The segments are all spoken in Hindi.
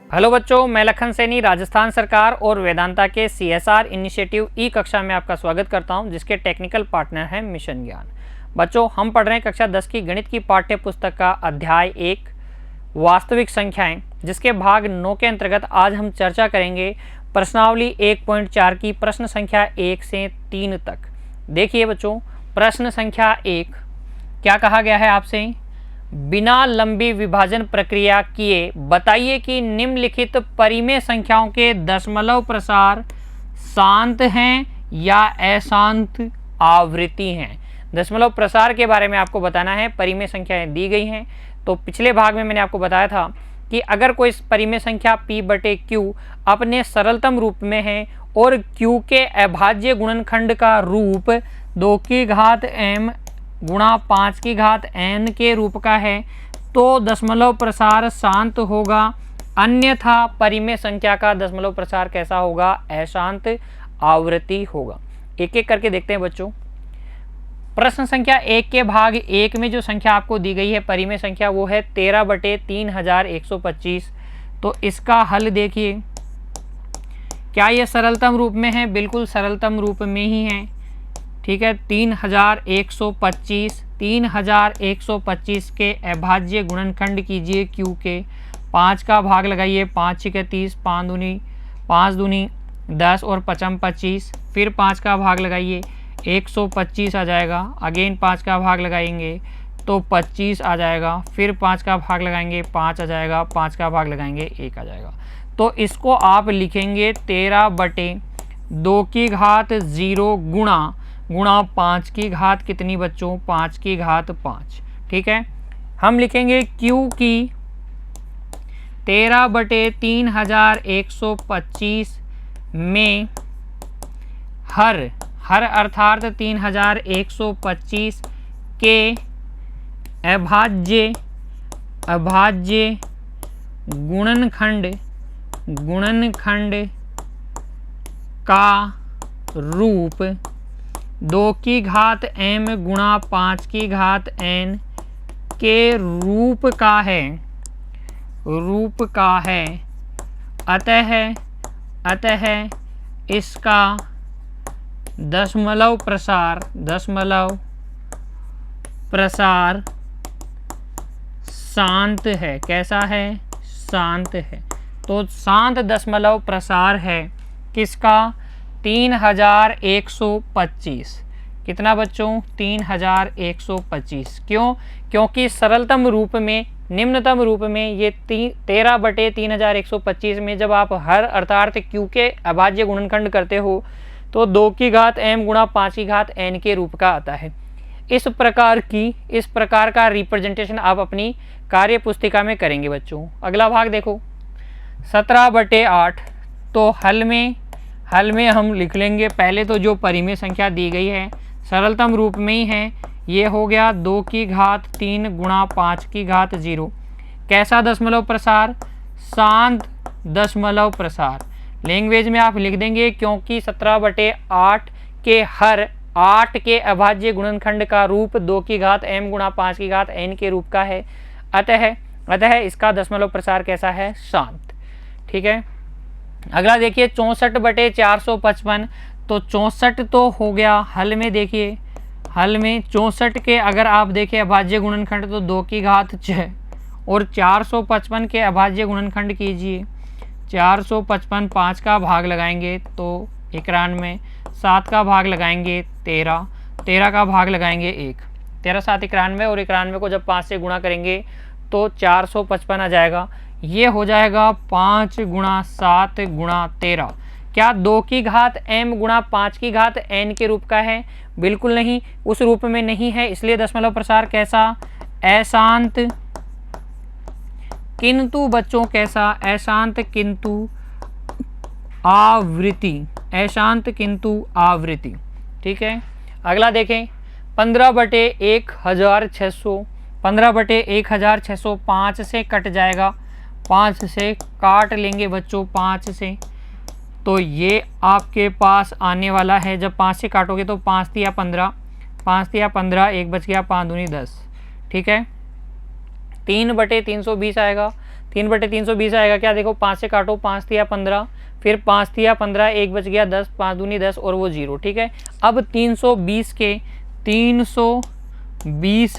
हेलो बच्चों, मैं लखन सैनी राजस्थान सरकार और वेदांता के CSR इनिशिएटिव ई कक्षा में आपका स्वागत करता हूं, जिसके टेक्निकल पार्टनर हैं मिशन ज्ञान। बच्चों, हम पढ़ रहे हैं कक्षा 10 की गणित की पाठ्य पुस्तक का अध्याय 1 वास्तविक संख्याएं, जिसके भाग 9 के अंतर्गत आज हम चर्चा करेंगे प्रश्नावली 1.4 की प्रश्न संख्या 1 से 3 तक। देखिए बच्चों, प्रश्न संख्या 1 क्या कहा गया है आपसे? बिना लंबी विभाजन प्रक्रिया किए बताइए कि निम्नलिखित परिमेय संख्याओं के दशमलव प्रसार शांत हैं या अशांत आवृत्ति हैं। दशमलव प्रसार के बारे में आपको बताना है। परिमेय संख्याएं दी गई हैं, तो पिछले भाग में मैंने आपको बताया था कि अगर कोई परिमेय संख्या p/q अपने सरलतम रूप में है और q के अभाज्य गुणनखंड का रूप 2 की घात m गुणा 5 की घात n के रूप का है, तो दशमलव प्रसार शांत होगा, अन्यथा परिमेय संख्या का दशमलव प्रसार कैसा होगा? अशांत आवृत्ति होगा। एक एक करके देखते हैं बच्चों। प्रश्न संख्या 1 के भाग 1 में जो संख्या आपको दी गई है परिमेय संख्या, वो है 13/3125। तो इसका हल देखिए, क्या ये सरलतम रूप में है? बिल्कुल सरलतम रूप में ही है। ठीक है, 3125 के अभाज्य गुणनखंड कीजिए q के, 5 का भाग लगाइए, 5 छीके 30, 5 दूनी 10 और 5 25, फिर 5 का भाग लगाइए 125 आ जाएगा। अगेन 5 का भाग लगाएंगे तो 25 आ जाएगा, फिर 5 का भाग लगाएंगे 5 आ जाएगा, 5 का भाग लगाएंगे 1 आ जाएगा। तो इसको आप लिखेंगे 13/2 की घात 0 गुणा 5 की घात कितनी बच्चों? 5 की घात 5। ठीक है, हम लिखेंगे q की 13/3125 में हर अर्थात 3125 के अभाज्य गुणनखंड का रूप 2 की घात m गुणा 5 की घात n के रूप का है, अतः इसका दशमलव प्रसार शांत है। कैसा है? शांत है। तो शांत दशमलव प्रसार है किसका? 3125। कितना बच्चों? 3125। क्यों? क्योंकि सरलतम रूप में, निम्नतम रूप में ये 13/3125 में जब आप हर अर्थात q के अभाज्य गुणनखंड करते हो तो 2 की घात m गुणा 5 की घात n के रूप का आता है। इस प्रकार का रिप्रेजेंटेशन आप अपनी कार्य पुस्तिका में करेंगे बच्चों। अगला भाग देखो, 17/8। तो हल में हम लिख लेंगे पहले तो जो परिमेय संख्या दी गई है सरलतम रूप में ही है, ये हो गया 2 की घात 3 गुणा 5 की घात 0। कैसा दशमलव प्रसार? शांत दशमलव प्रसार। लैंग्वेज में आप लिख देंगे क्योंकि 17/8 के हर 8 के अभाज्य गुणनखंड का रूप 2 की घात m गुणा 5 की घात n के रूप का है, अतः इसका दशमलव प्रसार कैसा है? शांत। ठीक है, अगला देखिए 64/455। तो 64 तो हो गया। हल में देखिए, हल में 64 के अगर आप देखें अभाज्य गुणनखंड तो 2 की घात 6 और 455 के अभाज्य गुणनखंड कीजिए 455, 5 का भाग लगाएंगे तो 91, 7 का भाग लगाएंगे 13 का भाग लगाएंगे 1, 13 7 91 और 91 को जब 5 से गुणा करेंगे तो 455 आ जाएगा। ये हो जाएगा 5 गुणा 7 गुणा 13। क्या 2 की घात m गुणा 5 की घात n के रूप का है? बिल्कुल नहीं, उस रूप में नहीं है, इसलिए दशमलव प्रसार कैसा? अशांत। किंतु बच्चों कैसा? अशांत किंतु आवृत्ति। ठीक है, अगला देखें 15/1600। 15/1600 5 से कट जाएगा, 5 से काट लेंगे बच्चों, 5 से तो ये आपके पास आने वाला है। जब 5 से काटोगे तो 5 तिया 15, 1 बच गया, 5 दूनी 10। ठीक है, 3/320 आएगा। 3/320 आएगा क्या, देखो 5 से काटो, 5 तिया 15, फिर 5 तिया 15, 1 बच गया 10, 5 दूनी 10 और वो 0। ठीक है, अब 320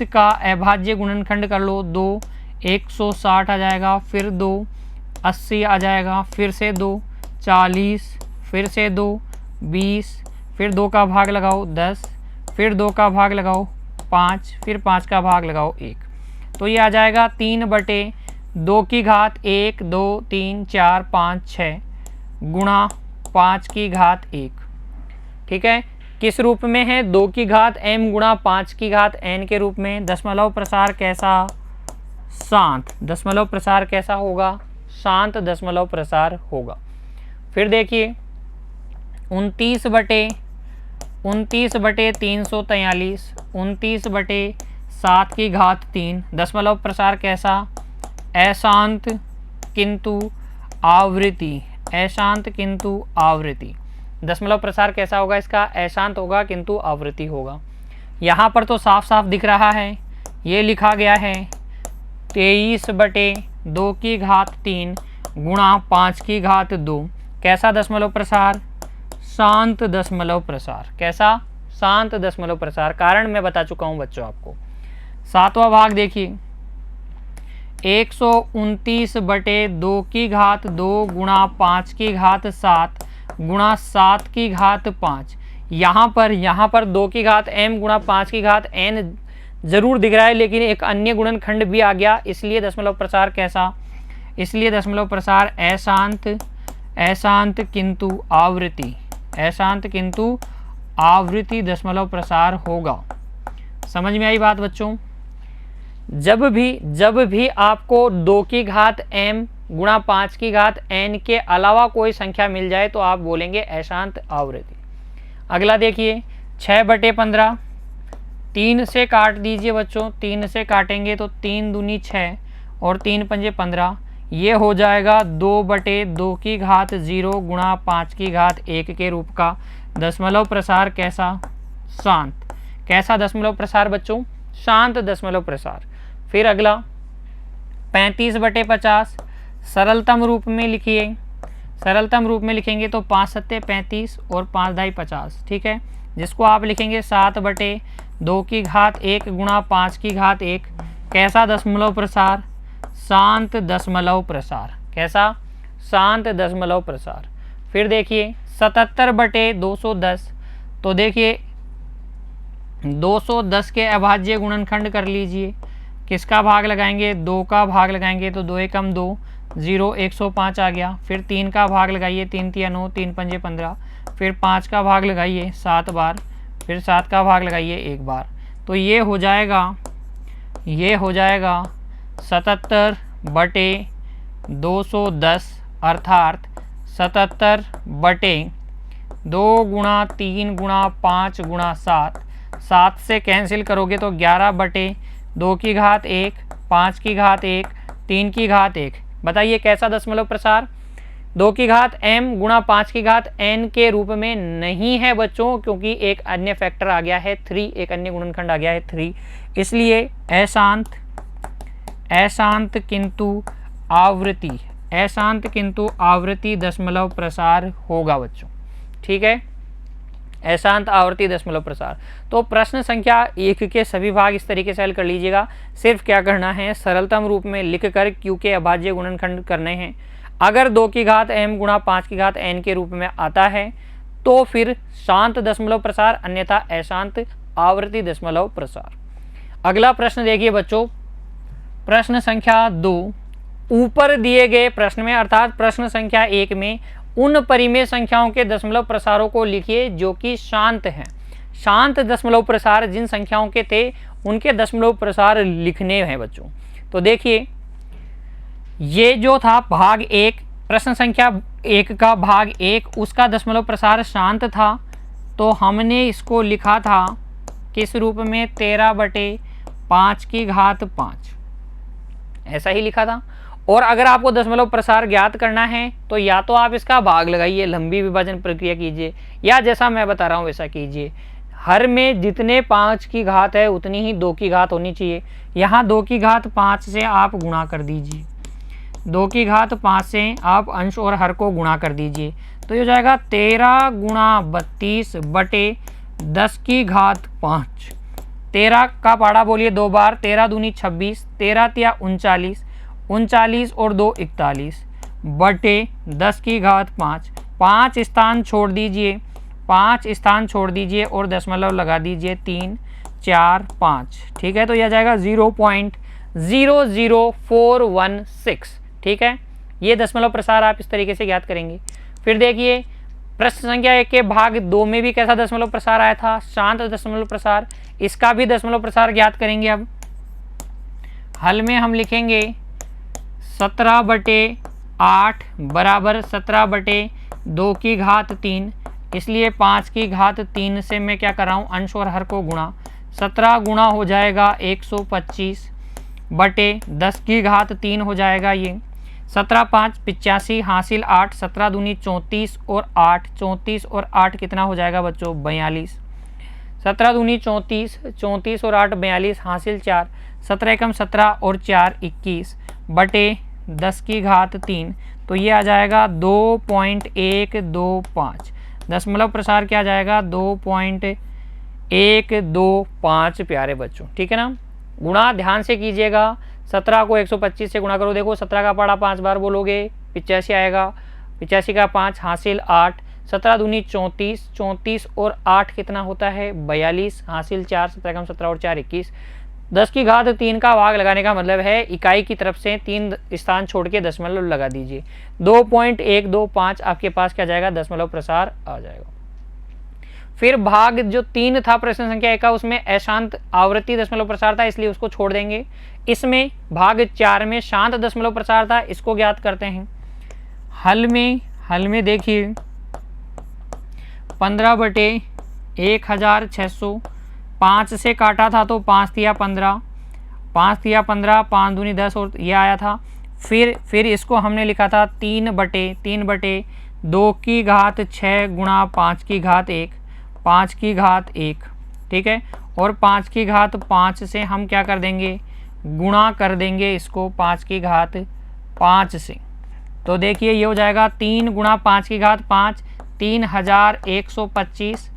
का अभाज्य गुणनखंड कर लो। 2 160 आ जाएगा, फिर 2 80 आ जाएगा, फिर से 2 40, फिर से 2 20, फिर 2 का भाग लगाओ 10, फिर 2 का भाग लगाओ 5, फिर 5 का भाग लगाओ 1। तो ये आ जाएगा 3/2 की घात 1 2 3 4 5 6 गुणा 5 की घात 1। ठीक है, किस रूप में है, 2 की घात m गुणा 5 की घात n के रूप में। दशमलव प्रसार कैसा, शांत। दशमलव प्रसार कैसा होगा, शांत दशमलव प्रसार होगा। फिर देखिए 29/343, 29/7 की घात 3, दशमलव प्रसार कैसा, अशांत किंतु आवृत्ति, अशांत किंतु आवृत्ति। दशमलव प्रसार कैसा होगा इसका, अशांत होगा किंतु आवृत्ति होगा। यहाँ पर तो साफ साफ दिख रहा है, ये लिखा गया है 23/2 की घात 3 गुणा 5 की घात 2। कैसा दशमलव प्रसार, शांत दशमलव प्रसार। कैसा, शांत दशमलव प्रसार। कारण मैं बता चुका हूँ बच्चों आपको। 7वां भाग देखिए 129/2 की घात 2 गुणा 5 की घात 7 गुणा 7 की घात 5। यहाँ पर 2 की घात m गुणा 5 की घात n जरूर दिख रहा है, लेकिन एक अन्य गुणनखंड भी आ गया, इसलिए दशमलव प्रसार कैसा, इसलिए दशमलव प्रसार अशांत, अशांत किंतु आवृत्ति, अशांत किंतु आवृत्ति दशमलव प्रसार होगा। समझ में आई बात बच्चों। जब भी आपको 2 की घात m गुणा 5 की घात n के अलावा कोई संख्या मिल जाए तो आप बोलेंगे अशांत आवृत्ति। अगला देखिए 6/15, 3 से काट दीजिए बच्चों, 3 से काटेंगे तो 3 दूनी 6 और 3 पंजे 15, ये हो जाएगा 2/2 की घात 0 गुणा 5 की घात 1 के रूप का। दशमलव प्रसार कैसा, शांत। कैसा दशमलव प्रसार बच्चों, शांत दशमलव प्रसार। फिर अगला 35/50, सरलतम रूप में लिखिए। सरलतम रूप में लिखेंगे तो 5 सत्ते 35 और 5 दाई 50। ठीक है, जिसको आप लिखेंगे 7/2 की घात 1 गुणा 5 की घात 1। कैसा दशमलव प्रसार, शांत दशमलव प्रसार। कैसा, शांत दशमलव प्रसार। फिर देखिए 77/210, तो देखिए 210 के अभाज्य गुणनखंड कर लीजिए। किसका भाग लगाएंगे, 2 का भाग लगाएंगे तो 2 एकम 2, 0 105 आ गया। फिर 3 का भाग लगाइए, 3 तिया 9, 3 पंजे 15, फिर 5 का भाग लगाइए 7 बार, फिर 7 का भाग लगाइए 1 बार। तो ये हो जाएगा 77/210 अर्थात 77/2 गुणा 3 गुणा 5 गुणा 7। 7 से कैंसिल करोगे तो 11/2 की घात 1, 5 की घात 1, 3 की घात 1। बताइए कैसा दशमलव प्रसार, 2 की घात m गुणा 5 की घात n के रूप में नहीं है बच्चों, क्योंकि एक अन्य फैक्टर आ गया है 3, एक अन्य गुणनखंड आ गया है 3, इसलिए अशांत, अशांत किंतु आवृत्ति, अशांत किंतु आवृत्ति दशमलव प्रसार होगा बच्चों। ठीक है, अशांत आवृत्ति दशमलव प्रसार। तो प्रश्न संख्या 1 के सभी भाग इस तरीके से हल कर लीजिएगा। सिर्फ क्या करना है, सरलतम रूप में लिखकर q के अभाज्य गुणनखंड करने हैं। अगर 2 की घात m गुणा 5 की घात n के रूप में आता है तो फिर शांत दशमलव प्रसार, अन्यथा अशांत आवृत्ति दशमलव प्रसार। अगला प्रश्न देखिए बच्चों, प्रश्न संख्या 2। ऊपर दिए गए प्रश्न में अर्थात प्रश्न संख्या 1 में उन परिमेय संख्याओं के दशमलव प्रसारों को लिखिए जो कि शांत हैं। शांत दशमलव प्रसार जिन संख्याओं के थे उनके दशमलव प्रसार लिखने हैं बच्चों। तो देखिए ये जो था भाग 1, प्रश्न संख्या 1 का भाग 1, उसका दशमलव प्रसार शांत था, तो हमने इसको लिखा था किस रूप में, 13/5 की घात 5, ऐसा ही लिखा था। और अगर आपको दशमलव प्रसार ज्ञात करना है तो या तो आप इसका भाग लगाइए, लंबी विभाजन प्रक्रिया कीजिए, या जैसा मैं बता रहा हूँ वैसा कीजिए। हर में जितने 5 की घात है उतनी ही 2 की घात होनी चाहिए। यहाँ 2 की घात 5 से आप गुणा कर दीजिए, 2 की घात 5 से आप अंश और हर को गुणा कर दीजिए, तो ये हो जाएगा 13 गुणा 32 बटे 10 की घात 5। 13 का पाड़ा बोलिए 2 बार, 13 दूनी 26, 13 तिया 39, 39 और 2 41 बटे 10 की घात 5। 5 स्थान छोड़ दीजिए, 5 स्थान छोड़ दीजिए और दशमलव लगा दीजिए 3 4 5। ठीक है, तो यह जाएगा 0.00416। ठीक है, ये दशमलव प्रसार आप इस तरीके से ज्ञात करेंगे। फिर देखिए प्रश्न संख्या 1 के भाग 2 में भी कैसा दशमलव प्रसार आया था, शांत दशमलव प्रसार। इसका भी दशमलव प्रसार ज्ञात करेंगे। अब हल में हम लिखेंगे 17/8 बराबर 17/2 की घात 3, इसलिए 5 की घात 3 से मैं क्या कर रहा हूँ, अंश और हर को गुणा। 17 गुणा हो जाएगा 125 बटे 10 की घात 3 हो जाएगा ये 17 5 85 हासिल 8, 17 दूनी 34 और 8, 34 और 8 कितना हो जाएगा बच्चों, 42। 17 दूनी 34, 34 और 8 42 हासिल 4, 17 एकम 17 और 4 21 बटे 10 की घात 3, तो ये आ जाएगा 2.125। दशमलव प्रसार क्या आ जाएगा, 2.125 प्यारे बच्चों। ठीक है ना, गुणा ध्यान से कीजिएगा। 17 को 125 से गुणा करो, देखो 17 का पाड़ा 5 बार बोलोगे 85 आएगा, 85 का 5 हासिल 8, 17 दूनी 34, 34 और 8 कितना होता है, 42 हासिल 4, 17 कम 17 और 4 21। 10 की घात 3 का भाग लगाने का मतलब है इकाई की तरफ से 3 स्थान छोड़ के दशमलव लगा दीजिए। 2.125 आपके पास क्या जाएगा, दशमलव प्रसार आ जाएगा। फिर भाग जो 3 था प्रश्न संख्या 1 का, उसमें अशांत आवृत्ति दशमलव प्रसार था, इसलिए उसको छोड़ देंगे। इसमें भाग 4 में शांत दशमलव प्रसार था, इसको ज्ञात करते हैं। हल में देखिए 15/1600, 5 से काटा था तो 5 तिया 15, 5 तिया 15, 5 दूनी 10 और ये आया था। फिर इसको हमने लिखा था 3/2 की घात 6 गुणा 5 की घात 1, 5 की घात 1। ठीक है, और 5 की घात 5 से हम क्या कर देंगे, गुणा कर देंगे इसको 5 की घात 5 से। तो देखिए ये हो जाएगा 3 गुणा 5 की घात 5, 3125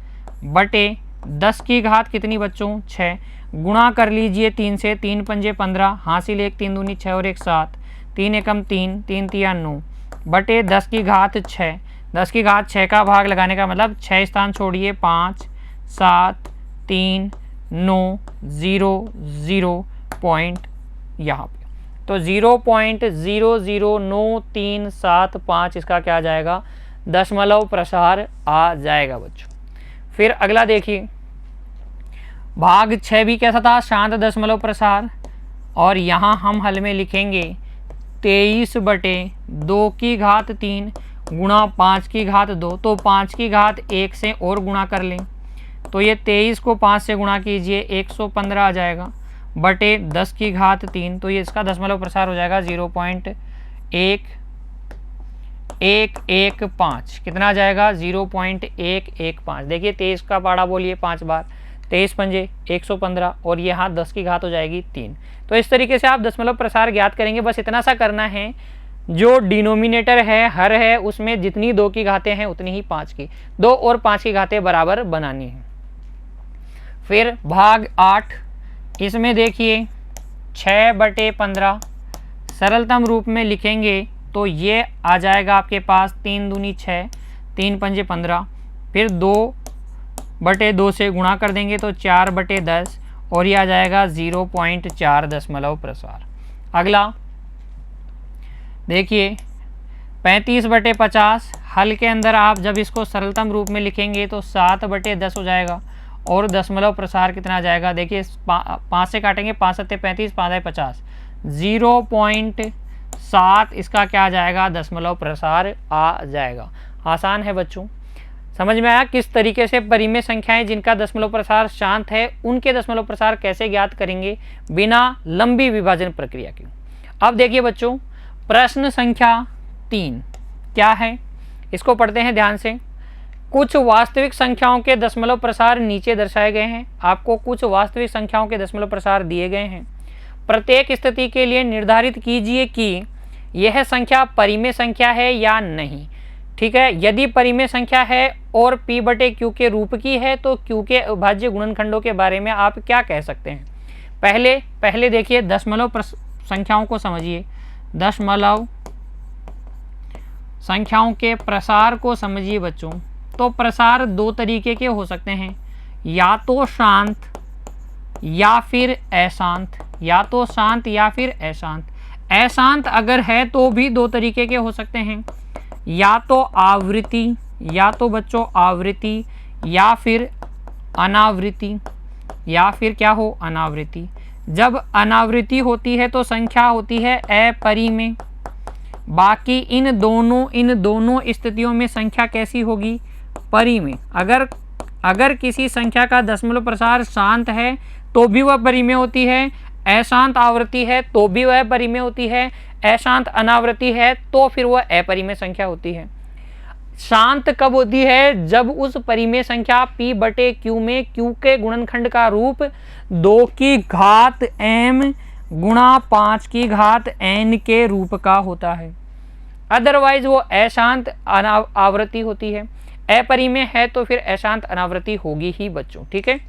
बटे 10 की घात कितनी बच्चों, 6। गुणा कर लीजिए 3 से, 3 पंजे 15 हासिल 1, 3 दूनी 6 और 1 7, 3 एकम 3, 3 तिया 9 बटे 10 की घात 6। 10 की घात 6 का भाग लगाने का मतलब 6 स्थान छोड़िए, 5 7 3 9 0 0 पॉइंट यहाँ पे, तो 0.00935 इसका क्या आ जाएगा, दशमलव प्रसार आ जाएगा बच्चों। फिर अगला देखिए भाग 6 भी कैसा था, शांत दशमलव प्रसार, और यहाँ हम हल में लिखेंगे 23/2 की घात 3 गुणा 5 की घात 2, तो 5 की घात 1 से और गुणा कर लें, तो ये 23 को 5 से गुणा कीजिए 115 आ जाएगा बटे 10 की घात 3, तो ये इसका दशमलव प्रसार हो जाएगा 0.1115। कितना आ जाएगा, 0.115। देखिए 23 का पाड़ा बोलिए 5 बार, 23 पंजे 115 और ये यहाँ 10 की घात हो जाएगी 3। तो इस तरीके से आप दशमलव प्रसार ज्ञात करेंगे। बस इतना सा करना है, जो डिनोमिनेटर है हर है उसमें जितनी 2 की घातें हैं उतनी ही 5 की, 2 और 5 की घातें बराबर बनानी है। फिर भाग 8, इसमें देखिए 6/15 सरलतम रूप में लिखेंगे तो ये आ जाएगा आपके पास 3 दूनी 6, 3 पंजे 15, फिर 2/2 से गुणा कर देंगे तो 4/10 और ये आ जाएगा 0.4 दशमलव प्रसार। अगला देखिए 35/50, हल के अंदर आप जब इसको सरलतम रूप में लिखेंगे तो 7/10 हो जाएगा और दशमलव प्रसार कितना आ जाएगा, देखिए 5 से काटेंगे, 5 7 35, 5 50, 0.7 इसका क्या आ जाएगा, दशमलव प्रसार आ जाएगा। आसान है बच्चों, समझ में आया किस तरीके से परिमेय संख्याएं जिनका दशमलव प्रसार शांत है उनके दशमलव प्रसार कैसे ज्ञात करेंगे बिना लंबी विभाजन प्रक्रिया के। अब देखिए बच्चों प्रश्न संख्या 3 क्या है, इसको पढ़ते हैं ध्यान से। कुछ वास्तविक संख्याओं के दशमलव प्रसार नीचे दर्शाए गए हैं। आपको कुछ वास्तविक संख्याओं के दशमलव प्रसार दिए गए हैं। प्रत्येक स्थिति के लिए निर्धारित कीजिए कि यह संख्या परिमेय संख्या है या नहीं। ठीक है, यदि परिमेय संख्या है और P/Q के रूप की है तो Q के अभाज्य गुणनखंडों के बारे में आप क्या कह सकते हैं। पहले देखिए दशमलव संख्याओं को समझिए, दशमलव संख्याओं के प्रसार को समझिए बच्चों। तो प्रसार दो तरीके के हो सकते हैं, या तो शांत या फिर अशांत, या तो शांत या फिर अशांत। अशांत अगर है तो भी दो तरीके के हो सकते हैं, या तो आवृत्ति, या तो बच्चों आवृत्ति, या फिर अनावृत्ति, या फिर क्या हो अनावृत्ति। जब अनावृत्ति होती है तो संख्या होती है अपरिमेय। बाकी इन दोनों स्थितियों में संख्या कैसी होगी, परिमेय। अगर किसी संख्या का दशमलव प्रसार शांत है तो भी वह परिमेय होती है, अशांत आवृत्ति है तो भी वह परिमेय होती है, अशांत अनावृत्ति है तो फिर वह अपरिमेय संख्या होती है। शांत कब होती है, जब उस परिमेय संख्या P/Q में Q के गुणनखंड का रूप 2 की घात m गुणा 5 की घात n के रूप का होता है। अदरवाइज वो अशांत आवृत्ति होती है। अपरिमेय है तो फिर अशांत अनावृत्ति होगी ही बच्चों। ठीक है,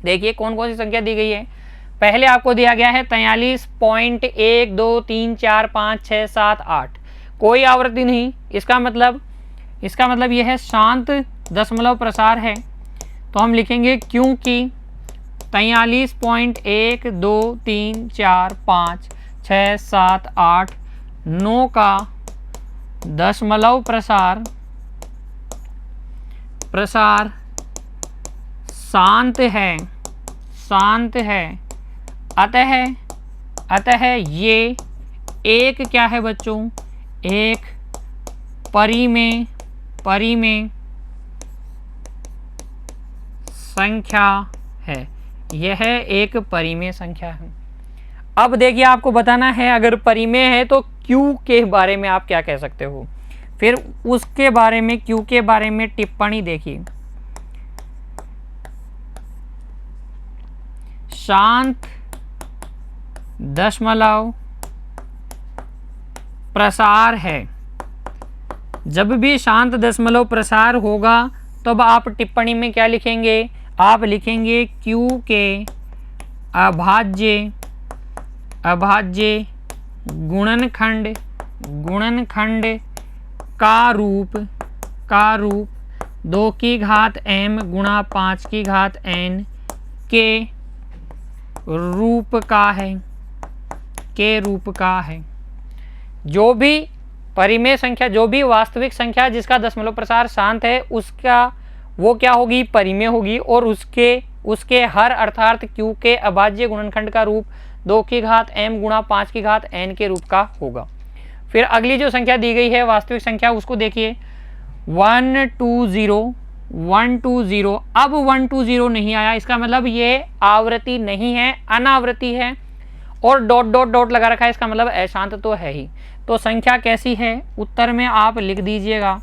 देखिए कौन कौन सी संख्या दी गई है। पहले आपको दिया गया है 43.1 2 3 4 5 6 7 8, कोई आवृत्ति नहीं। इसका मतलब यह है शांत दशमलव प्रसार है। तो हम लिखेंगे क्योंकि 43.1 2 3 4 5 6 7 8 9 का दशमलव प्रसार शांत है। अतः ये एक क्या है बच्चों, एक परिमेय संख्या है। यह एक परिमेय संख्या है। अब देखिए आपको बताना है अगर परिमेय है तो Q के बारे में आप क्या कह सकते हो। फिर उसके बारे में Q के बारे में टिप्पणी देखिए। शांत दशमलव प्रसार है। जब भी शांत दशमलव प्रसार होगा तब आप टिप्पणी में क्या लिखेंगे, आप लिखेंगे Q के अभाज्य गुणनखंड का रूप 2 की घात m गुणा 5 की घात n के रूप का है। जो भी परिमेय संख्या, जो भी वास्तविक संख्या जिसका दशमलव प्रसार शांत है उसका वो क्या होगी, परिमेय होगी। और उसके हर अर्थात Q के अभाज्य गुणनखंड का रूप 2 की घात m गुणा 5 की घात n के रूप का होगा। फिर अगली जो संख्या दी गई है वास्तविक संख्या, उसको देखिए 120। अब 120 नहीं आया, इसका मतलब ये आवृत्ति नहीं है, अनावृत्ति है। और डॉट डॉट डॉट लगा रखा है, इसका मतलब अशांत तो है ही। तो संख्या कैसी है, उत्तर में आप लिख दीजिएगा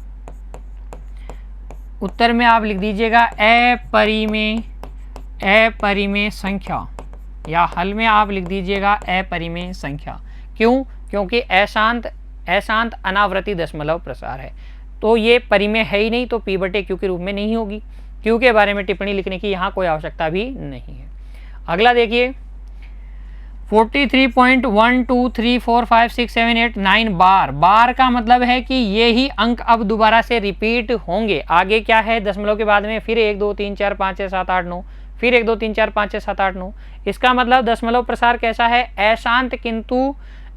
अपरिमेय संख्या, या हल में आप लिख दीजिएगा अपरिमेय संख्या। क्यों, क्योंकि अशांत अनावृत्ति दशमलव प्रसार है तो ये परिमेय है ही नहीं, तो P/Q के रूप में नहीं होगी। Q के बारे में टिप्पणी लिखने की यहाँ कोई आवश्यकता भी नहीं है। अगला देखिए 43.123456789 बार का मतलब है कि ये ही अंक अब दोबारा से रिपीट होंगे। आगे क्या है दशमलव के बाद में, फिर 1 2 3 4 5 6 7 8 9, फिर 1 2 3 4 5 6 7 8 9। इसका मतलब दशमलव प्रसार कैसा है,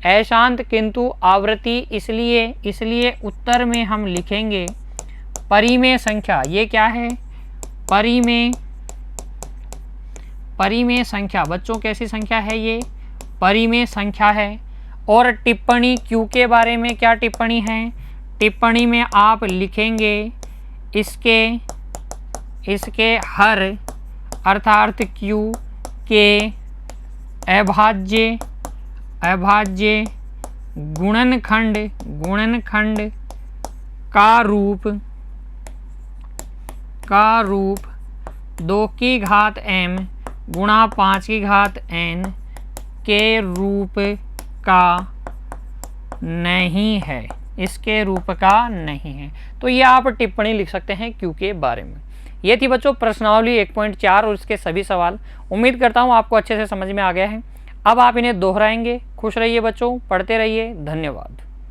अशांत किंतु आवृत्ति। इसलिए उत्तर में हम लिखेंगे परिमेय संख्या। ये क्या है, परिमेय संख्या। बच्चों कैसी संख्या है, ये परिमेय संख्या है। और टिप्पणी Q के बारे में क्या टिप्पणी है, टिप्पणी में आप लिखेंगे इसके हर अर्थात Q के अभाज्य गुणनखंड का रूप का रूप 2 की घात m गुणा 5 की घात n के रूप का नहीं है, इसके रूप का नहीं है। तो ये आप टिप्पणी लिख सकते हैं क्यू के बारे में। ये थी बच्चों प्रश्नावली 1.4 और इसके सभी सवाल। उम्मीद करता हूँ आपको अच्छे से समझ में आ गया है। अब आप इन्हें दोहराएंगे। खुश रहिए बच्चों, पढ़ते रहिए। धन्यवाद।